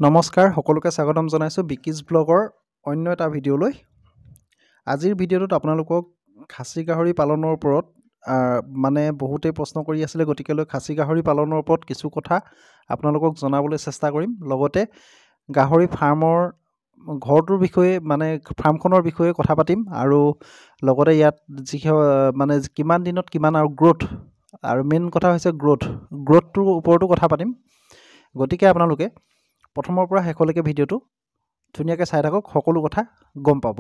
নমস্কাৰ সকলোকে স্বাগতম জনাইছোঁ বিকিজ ব্লগৰ অন্য এটা ভিডিঅ'লৈ। আজিৰ ভিডিঅ'টোত আপোনালোকক খাচী গাহৰি পালনৰ ওপৰত মানে বহুতেই প্ৰশ্ন কৰি আছিলে, গতিকেলৈ খাচী গাহৰি পালনৰ ওপৰত কিছু কথা আপোনালোকক জনাবলৈ চেষ্টা কৰিম। লগতে গাহৰি ফাৰ্মৰ ঘৰটোৰ বিষয়ে মানে ফাৰ্মখনৰ বিষয়ে কথা পাতিম আৰু লগতে ইয়াত মানে কিমান দিনত কিমান আৰু গ্ৰ'থ আৰু মেইন কথা হৈছে গ্ৰ'থটোৰ ওপৰতো কথা পাতিম। গতিকে আপোনালোকে প্ৰথমৰ পৰা শেষলৈকে ভিডিঅ'টো ধুনীয়াকৈ চাই থাকক, সকলো কথা গম পাব।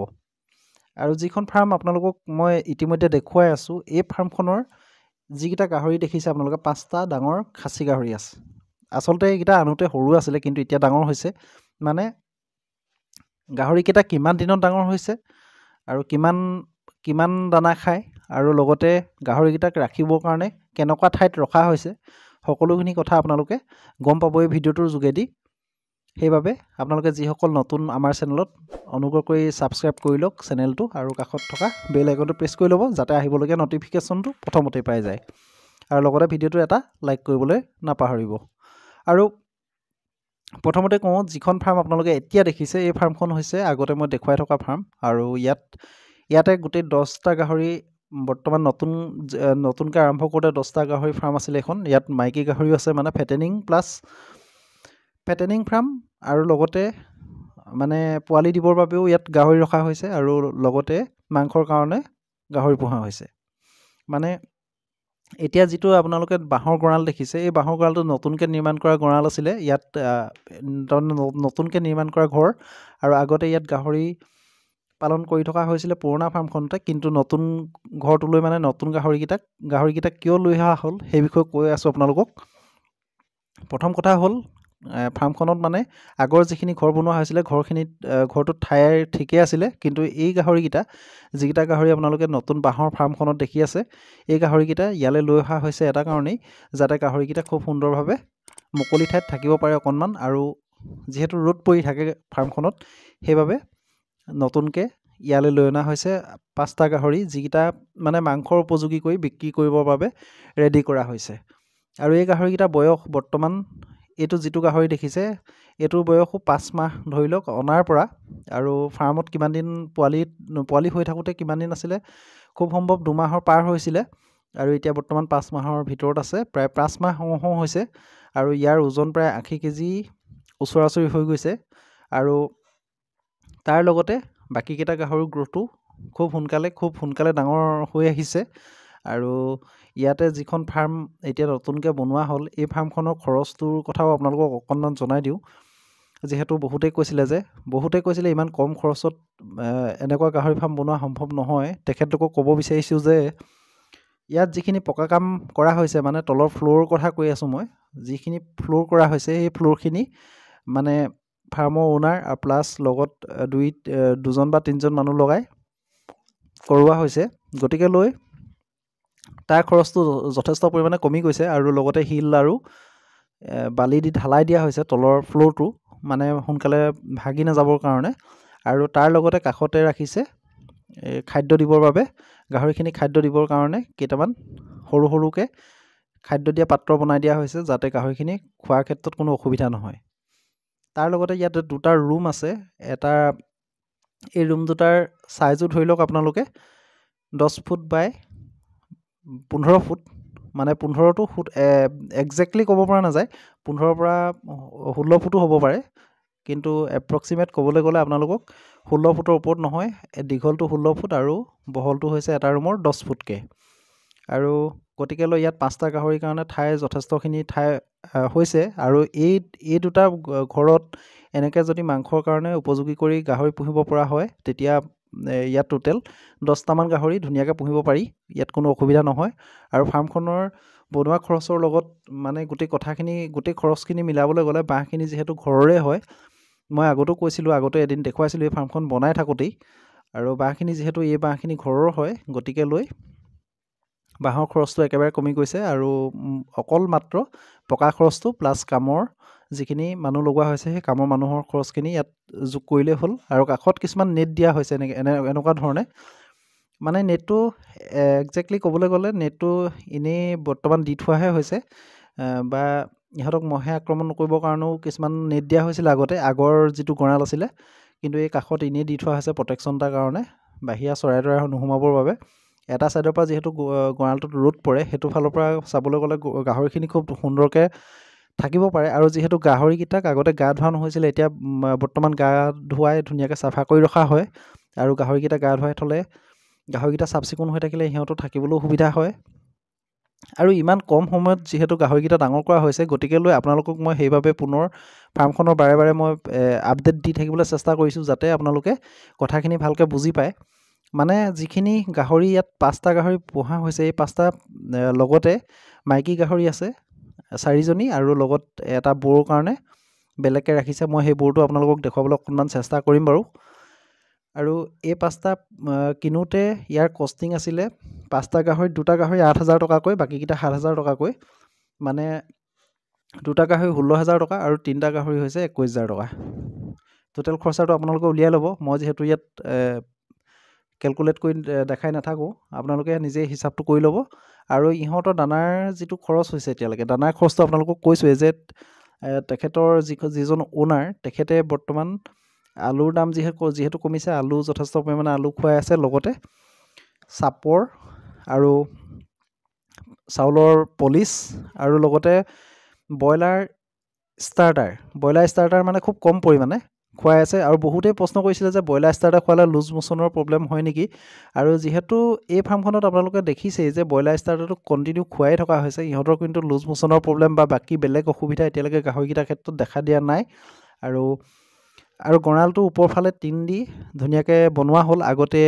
আৰু যিখন ফাৰ্ম আপোনালোকক মই ইতিমধ্যে দেখুৱাই আছোঁ, এই ফাৰ্মখনৰ যিকেইটা গাহৰি দেখিছে আপোনালোকে 5টা ডাঙৰ খাচী গাহৰি আছে। আচলতে এইকেইটা আনোতে সৰু আছিলে, কিন্তু এতিয়া ডাঙৰ হৈছে। মানে গাহৰিকেইটা কিমান দিনত ডাঙৰ হৈছে আৰু কিমান দানা খায় আৰু লগতে গাহৰিকেইটাক ৰাখিবৰ কাৰণে কেনেকুৱা ঠাইত ৰখা হৈছে, সকলোখিনি কথা আপোনালোকে গম পাব এই ভিডিঅ'টোৰ যোগেদি। সেইবাবে আপোনালোকে যিসকল নতুন আমাৰ চেনেলত অনুগ্ৰহ কৰি ছাবস্ক্ৰাইব কৰি লওক চেনেলটো আৰু কাষত থকা বেল আইকনটো প্ৰেছ কৰি ল'ব, যাতে আহিবলগীয়া ন'টিফিকেশ্যনটো প্ৰথমতেই পাই যায়। আৰু লগতে ভিডিঅ'টো এটা লাইক কৰিবলৈ নাপাহৰিব। আৰু প্ৰথমতে কওঁ, যিখন ফাৰ্ম আপোনালোকে এতিয়া দেখিছে এই ফাৰ্মখন হৈছে আগতে মই দেখুৱাই থকা ফাৰ্ম। আৰু ইয়াতে গোটেই 10টা গাহৰি বৰ্তমান নতুনকৈ আৰম্ভ কৰোঁতে 10টা গাহৰি ফাৰ্ম আছিলে এখন। ইয়াত মাইকী গাহৰিও আছে, মানে ফেটেনিং ফাৰ্ম আৰু লগতে মানে পোৱালি দিবৰ বাবেও ইয়াত গাহৰি ৰখা হৈছে আৰু লগতে মাংসৰ কাৰণে গাহৰি পোহা হৈছে। মানে এতিয়া যিটো আপোনালোকে বাঁহৰ গঁৰাল দেখিছে, এই বাঁহৰ গঁৰালটো নতুনকৈ নিৰ্মাণ কৰা গঁৰাল আছিলে। ইয়াত নতুনকৈ নিৰ্মাণ কৰা ঘৰ, আৰু আগতে ইয়াত গাহৰি পালন কৰি থকা হৈছিলে পুৰণা ফাৰ্মখনতে। কিন্তু নতুন ঘৰটোলৈ মানে নতুন গাহৰিকেইটাক কিয় লৈ অহা হ'ল সেই বিষয়ে কৈ আছোঁ আপোনালোকক। প্ৰথম কথা হ'ল, ফাৰ্মখনত মানে আগৰ যিখিনি ঘৰ বনোৱা হৈছিলে ঘৰটোত ঠাই ঠিকেই আছিলে, কিন্তু এই যিকেইটা গাহৰি আপোনালোকে নতুন বাঁহৰ ফাৰ্মখনত দেখি আছে, এই গাহৰিকেইটা ইয়ালৈ লৈ অহা হৈছে এটা কাৰণেই, যাতে গাহৰিকেইটা খুব সুন্দৰভাৱে মুকলি ঠাইত থাকিব পাৰে অকণমান। আৰু যিহেতু ৰ'দ পৰি থাকে ফাৰ্মখনত, সেইবাবে নতুনকৈ ইয়ালৈ লৈ অনা হৈছে 5টা গাহৰি, যিকেইটা মানে মাংসৰ উপযোগী কৰি বিক্ৰী কৰিবৰ বাবে ৰেডি কৰা হৈছে। আৰু এই গাহৰিকেইটা বয়স বৰ্তমান, এইটো যিটো গাহৰি দেখিছে এইটোৰ বয়সো 5 মাহ ধৰি লওক অনাৰ পৰা। আৰু ফাৰ্মত কিমান দিন পোৱালি হৈ থাকোঁতে কিমান দিন আছিলে, খুব সম্ভৱ 2 মাহৰ পাৰ হৈছিলে। আৰু এতিয়া বৰ্তমান 5 মাহৰ ভিতৰত আছে, প্ৰায় 5 মাহ হৈছে। আৰু ইয়াৰ ওজন প্ৰায় 80 কেজি ওচৰা-ওচৰি হৈ গৈছে। আৰু তাৰ লগতে বাকীকেইটা গাহৰিৰ গ্ৰ'থটো খুব সোনকালে ডাঙৰ হৈ আহিছে। আৰু ইয়াতে যিখন ফাৰ্ম এতিয়া নতুনকৈ বনোৱা হ'ল, এই ফাৰ্মখনৰ খৰচটোৰ কথাও আপোনালোকক অকণমান জনাই দিওঁ। যিহেতু বহুতেই কৈছিলে ইমান কম খৰচত এনেকুৱা গাহৰি ফাৰ্ম বনোৱা সম্ভৱ নহয়। তেখেতলোকক ক'ব বিচাৰিছোঁ যে ইয়াত যিখিনি পকা কাম কৰা হৈছে, মানে তলৰ ফ্ল'ৰৰ কথা কৈ আছোঁ মই, যিখিনি ফ্ল'ৰ কৰা হৈছে সেই ফ্ল'ৰখিনি মানে ফাৰ্মৰ অ'নাৰ আৰু প্লাছ লগত 2জন বা 3জন মানুহ লগাই কৰোৱা হৈছে। গতিকে তাৰ খৰচটো যথেষ্ট পৰিমাণে কমি গৈছে। আৰু লগতে শিল আৰু বালি দি ঢালাই দিয়া হৈছে তলৰ ফ্ল'ৰটো, মানে সোনকালে ভাগি নাযাবৰ কাৰণে। আৰু তাৰ লগতে কাষতে ৰাখিছে খাদ্য দিবৰ বাবে, গাহৰিখিনি খাদ্য দিবৰ কাৰণে কেইটামান সৰুকৈ খাদ্য দিয়া পাত্ৰ বনাই দিয়া হৈছে, যাতে গাহৰিখিনি খোৱাৰ ক্ষেত্ৰত কোনো অসুবিধা নহয়। তাৰ লগতে ইয়াত 2টা ৰুম আছে। এই ৰুম দুটাৰ চাইজো ধৰি লওক আপোনালোকে 10 ফুট বাই 15 ফুট, মানে 15টো ফুট একজেক্টলি ক'ব পৰা নাযায়, 15ৰ পৰা 16 ফুটো হ'ব পাৰে। কিন্তু এপ্ৰক্সিমেট ক'বলৈ গ'লে আপোনালোকক 16 ফুটৰ ওপৰত নহয়, দীঘলটো 16 ফুট আৰু বহলটো হৈছে এটা ৰুমৰ 10 ফুটকৈ। আৰু গতিকেলৈ ইয়াত 5টা গাহৰিৰ কাৰণে যথেষ্টখিনি ঠাই হৈছে। আৰু এই দুটা ঘৰত এনেকৈ যদি মাংসৰ কাৰণে উপযোগী কৰি গাহৰি পুহিব পৰা হয়, তেতিয়া ইয়াত টোটেল 10টামান গাহৰি ধুনীয়াকৈ পুহিব পাৰি, ইয়াত কোনো অসুবিধা নহয়। আৰু ফাৰ্মখনৰ বনোৱা খৰচৰ লগত মানে গোটেই খৰচখিনি মিলাবলৈ গ'লে, বাঁহখিনি যিহেতু ঘৰৰে হয়, মই আগতে এদিন দেখুৱাইছিলোঁ এই ফাৰ্মখন বনাই থাকোঁতেই। আৰু এই বাঁহখিনি ঘৰৰ হয়, গতিকে বাঁহৰ খৰচটো একেবাৰে কমি গৈছে। আৰু অকল মাত্ৰ পকা খৰচটো প্লাছ কামৰ যিখিনি মানুহ লগোৱা হৈছে, সেই কামৰ মানুহৰ খৰচখিনি ইয়াত যোগ কৰিলেই হ'ল। আৰু কাষত কিছুমান নেট দিয়া হৈছে এনেকুৱা ধৰণে, মানে নেটটো একজেক্টলি ক'বলৈ গ'লে নেটটো এনেই বৰ্তমান দি থোৱাহে হৈছে, বা ইহঁতক মহে আক্ৰমণ নকৰিবৰ কাৰণেও কিছুমান নেট দিয়া হৈছিলে আগৰ যিটো গঁৰাল আছিলে, কিন্তু এই কাষত এনেই দি থোৱা হৈছে প্ৰটেকশ্যন এটাৰ কাৰণে, বাহিৰা চৰাই তৰাই নোসোমাবৰ বাবে। এটা ছাইডৰ পৰা যিহেতু গঁৰালটোত ৰ'দ পৰে, সেইটো ফালৰ পৰা চাবলৈ গ'লে গাহৰিখিনি খুব সুন্দৰকৈ থাকিব পাৰে। আৰু যিহেতু গাহৰিকেইটাক আগতে গা ধোৱা নহৈছিলে, এতিয়া বৰ্তমান গা ধুৱাই ধুনীয়াকৈ চাফা কৰি ৰখা হয়। আৰু গাহৰিকেইটা গা ধুৱাই থ'লে, গাহৰিকেইটা চাফ চিকুণ হৈ থাকিলে সিহঁতৰ থাকিবলৈও সুবিধা হয়। আৰু ইমান কম সময়ত যিহেতু গাহৰিকেইটা ডাঙৰ কৰা হৈছে, গতিকে লৈ আপোনালোকক মই সেইবাবে পুনৰ ফাৰ্মখনৰ বাৰে বাৰে মই আপডেট দি থাকিবলৈ চেষ্টা কৰিছোঁ, যাতে আপোনালোকে কথাখিনি ভালকৈ বুজি পায়। মানে যিখিনি গাহৰি ইয়াত 5টা গাহৰি পোহা হৈছে, এই 5টা লগতে মাইকী গাহৰি আছে 4জনী, আৰু লগত এটা বড়োৰ কাৰণে বেলেগকৈ ৰাখিছে। মই সেই বড়োটো আপোনালোকক দেখুৱাবলৈ অকণমান চেষ্টা কৰিম বাৰু। আৰু এই 5টা কিনোতে ইয়াৰ কষ্টিং আছিলে 5টা গাহৰিত 2টা গাহৰি 8,000 টকাকৈ, বাকীকেইটা 7,000 টকাকৈ। মানে 2টা গাহৰি 16,000 টকা আৰু 3টা গাহৰি হৈছে 21,000 টকা। টোটেল খৰচাটো আপোনালোকে উলিয়াই ল'ব। মই যিহেতু ইয়াত কেলকুলেট কৰি দেখাই নাথাকোঁ, আপোনালোকে নিজেই হিচাপটো কৰি ল'ব। আৰু ইহঁতৰ দানাৰ যিটো খৰচ হৈছে এতিয়ালৈকে, দানাৰ খৰচটো আপোনালোকক কৈছোঁৱেই যে তেখেতৰ যিজন অ'নাৰ, তেখেতে বৰ্তমান আলুৰ দাম যিহেতু কমিছে, আলু যথেষ্ট পৰিমাণে আলু খুৱাই আছে, লগতে চাপৰ আৰু চাউলৰ পলিচ, আৰু লগতে ব্ৰইলাৰ ষ্টাৰ্টাৰ মানে খুব কম পৰিমাণে খুৱাই আছে। আৰু বহুতেই প্ৰশ্ন কৰিছিলে যে ব্ৰইলাৰ ষ্টাৰ্টাৰ খোৱালে লুজ মোচনৰ প্ৰব্লেম হয় নেকি। আৰু যিহেতু এই ফাৰ্মখনত আপোনালোকে দেখিছেই যে ব্ৰইলাৰ ষ্টাৰ্টাৰটো কণ্টিনিউ খুৱাই থকা হৈছে, ইহঁতৰ কিন্তু লুজ মোচনৰ প্ৰব্লেম বা বাকী বেলেগ অসুবিধা এতিয়ালৈকে গাহৰিকেইটাৰ ক্ষেত্ৰত দেখা দিয়া নাই। আৰু গঁৰালটো ওপৰফালে টিন দি ধুনীয়াকৈ বনোৱা হ'ল। আগতে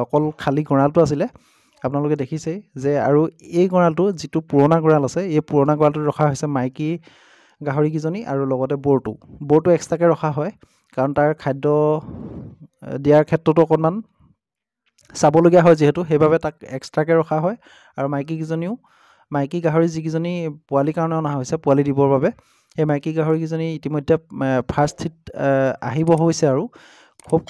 অকল খালী গঁৰালটো আছিলে, আপোনালোকে দেখিছেই যে। আৰু এই গঁৰালটো যিটো পুৰণা গঁৰাল আছে, এই পুৰণা গঁৰালটোত ৰখা হৈছে মাইকী গাহৰিকেইজনী, আৰু লগতে বৰটো এক্সট্ৰাকৈ ৰখা হয়, কাৰণ তাৰ খাদ্য দিয়াৰ ক্ষেত্ৰতো অকণমান চাবলগীয়া হয় যিহেতু, সেইবাবে তাক এক্সট্ৰাকৈ ৰখা হয়। আৰু মাইকী গাহৰি যিকেইজনী পোৱালিৰ কাৰণে অনা হৈছে, পোৱালি দিবৰ বাবে, সেই মাইকী গাহৰিকেইজনী ইতিমধ্যে ফাৰ্ষ্ট হিট আহিব হৈছে, আৰু খুব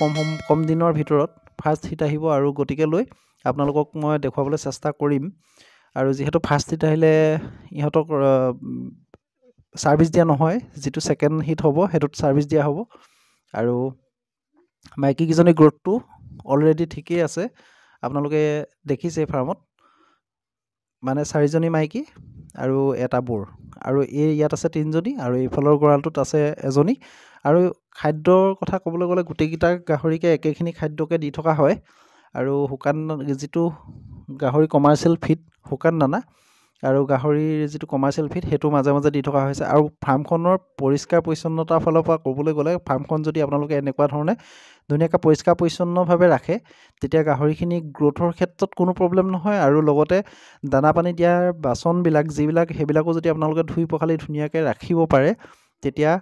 কম দিনৰ ভিতৰত ফাৰ্ষ্ট হিট আহিব। আৰু গতিকে লৈ আপোনালোকক মই দেখুৱাবলৈ চেষ্টা কৰিম। আৰু যিহেতু ফাৰ্ষ্ট হিট আহিলে ইহঁতক ছাৰ্ভিচ দিয়া নহয়, যিটো ছেকেণ্ড হিট হ'ব সেইটোত ছাৰ্ভিচ দিয়া হ'ব। আৰু মাইকীকেইজনীৰ গ্ৰ'থটো অলৰেডি ঠিকেই আছে, আপোনালোকে দেখিছে ফাৰ্মত। মানে 4জনী মাইকী আৰু এটা বড়ো, আৰু ইয়াত আছে 3জনী, আৰু এইফালৰ গঁৰালটোত আছে এজনী। আৰু খাদ্যৰ কথা ক'বলৈ গ'লে গোটেইকেইটা গাহৰিকে একেখিনি খাদ্যকে দি থকা হয়। আৰু শুকান যিটো গাহৰি কমাৰ্চিয়েল ফিড, শুকান দানা, আৰু গাহৰিৰ যিটো কমাৰ্চিয়েল ফিড, সেইটো মাজে মাজে দি থকা হৈছে। আৰু ফাৰ্মখনৰ পৰিষ্কাৰ পৰিচ্ছন্নতাৰ ফালৰ পৰা ক'বলৈ গ'লে, ফাৰ্মখন যদি আপোনালোকে এনেকুৱা ধৰণে ধুনীয়াকৈ পৰিষ্কাৰ পৰিচ্ছন্নভাৱে ৰাখে, তেতিয়া গাহৰিখিনি গ্ৰ'থৰ ক্ষেত্ৰত কোনো প্ৰব্লেম নহয়। আৰু লগতে দানা পানী দিয়াৰ বাচনবিলাক সেইবিলাকো যদি আপোনালোকে ধুই পখালি ধুনীয়াকৈ ৰাখিব পাৰে, তেতিয়া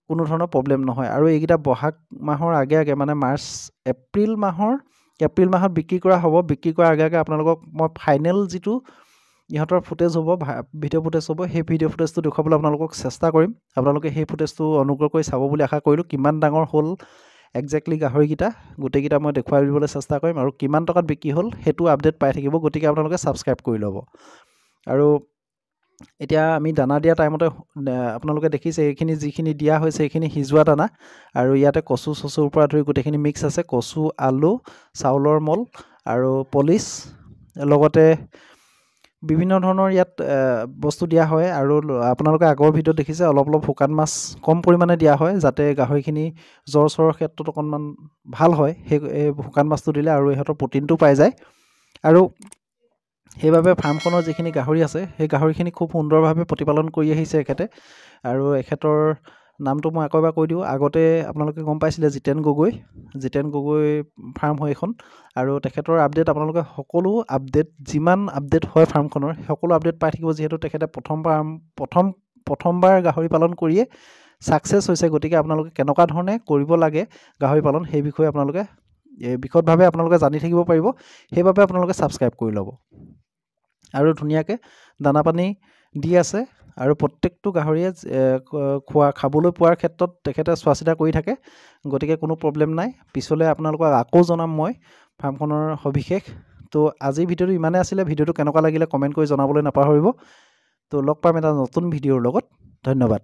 কোনো ধৰণৰ প্ৰব্লেম নহয়। আৰু এইকেইটা বহাগ মাহৰ আগে মানে এপ্ৰিল মাহত বিক্ৰী কৰা হ'ব। বিক্ৰী কৰাৰ আগে আপোনালোকক মই ফাইনেল যিটো ইহঁতৰ ফুটেজ হ'ব, ভিডিঅ' ফুটেজ হ'ব, সেই ভিডিঅ' ফুটেজটো দেখুৱাবলৈ আপোনালোকক চেষ্টা কৰিম। আপোনালোকে সেই ফুটেজটো অনুগ্ৰহ কৰি চাব বুলি আশা কৰিলোঁ। কিমান ডাঙৰ হ'ল একজেক্টলি গাহৰিকেইটা, গোটেইকেইটা মই দেখুৱাই দিবলৈ চেষ্টা কৰিম। আৰু কিমান টকাত বিক্ৰী হ'ল সেইটো আপডেট পাই থাকিব, গতিকে আপোনালোকে ছাবস্ক্ৰাইব কৰি ল'ব। আৰু এতিয়া আমি দানা দিয়া টাইমতে আপোনালোকে দেখিছে, যিখিনি দিয়া হৈছে এইখিনি সিজোৱা দানা। আৰু ইয়াতে কচু চচুৰ পৰা ধৰি গোটেইখিনি মিক্স আছে, কচু, আলু, চাউলৰ মল আৰু পলিচ, লগতে বিভিন্ন ধৰণৰ ইয়াত বস্তু দিয়া হয়। আৰু আপোনালোকে আগৰ ভিডিঅ'ত দেখিছে অলপ শুকান মাছ কম পৰিমাণে দিয়া হয়, যাতে গাহৰিখিনি জ্বৰ চৰৰ ক্ষেত্ৰত অকণমান ভাল হয়, সেই শুকান মাছটো দিলে, আৰু ইহঁতৰ প্ৰটিনটো পাই যায়। আৰু সেইবাবে ফাৰ্মখনৰ যিখিনি গাহৰি আছে, সেই গাহৰিখিনি খুব সুন্দৰভাৱে প্ৰতিপালন কৰি আহিছে এখেতে। আৰু এখেতৰ নামটো মই আকৌ এবাৰ কৈ দিওঁ। আগতে আপোনালোকে গম পাইছিলে জিতেন গগৈ ফাৰ্ম হয় এইখন। আৰু তেখেতৰ আপডেট আপোনালোকে সকলো আপডেট, যিমান আপডেট হয় ফাৰ্মখনৰ, সকলো আপডেট পাই থাকিব, যিহেতু তেখেতে প্ৰথমবাৰ গাহৰি পালন কৰিয়ে ছাকচেছ হৈছে। গতিকে আপোনালোকে কেনেকুৱা ধৰণে কৰিব লাগে গাহৰি পালন, সেই বিষয়ে আপোনালোকে বিশদভাৱে জানি থাকিব পাৰিব। সেইবাবে আপোনালোকে ছাবস্ক্ৰাইব কৰি ল'ব। আৰু ধুনীয়াকৈ দানা পানী দি আছে, আৰু প্ৰত্যেকটো গাহৰিয়ে খাবলৈ পোৱাৰ ক্ষেত্ৰত তেখেতে চোৱা চিতা কৰি থাকে, গতিকে কোনো প্ৰব্লেম নাই। পিছলৈ আপোনালোকক আকৌ জনাম মই ফাৰ্মখনৰ সবিশেষ। তো আজিৰ ভিডিঅ'টো ইমানেই আছিলে। ভিডিঅ'টো কেনেকুৱা লাগিলে কমেণ্ট কৰি জনাবলৈ নাপাহৰিব। তো লগ পাম এটা নতুন ভিডিঅ'ৰ লগত। ধন্যবাদ।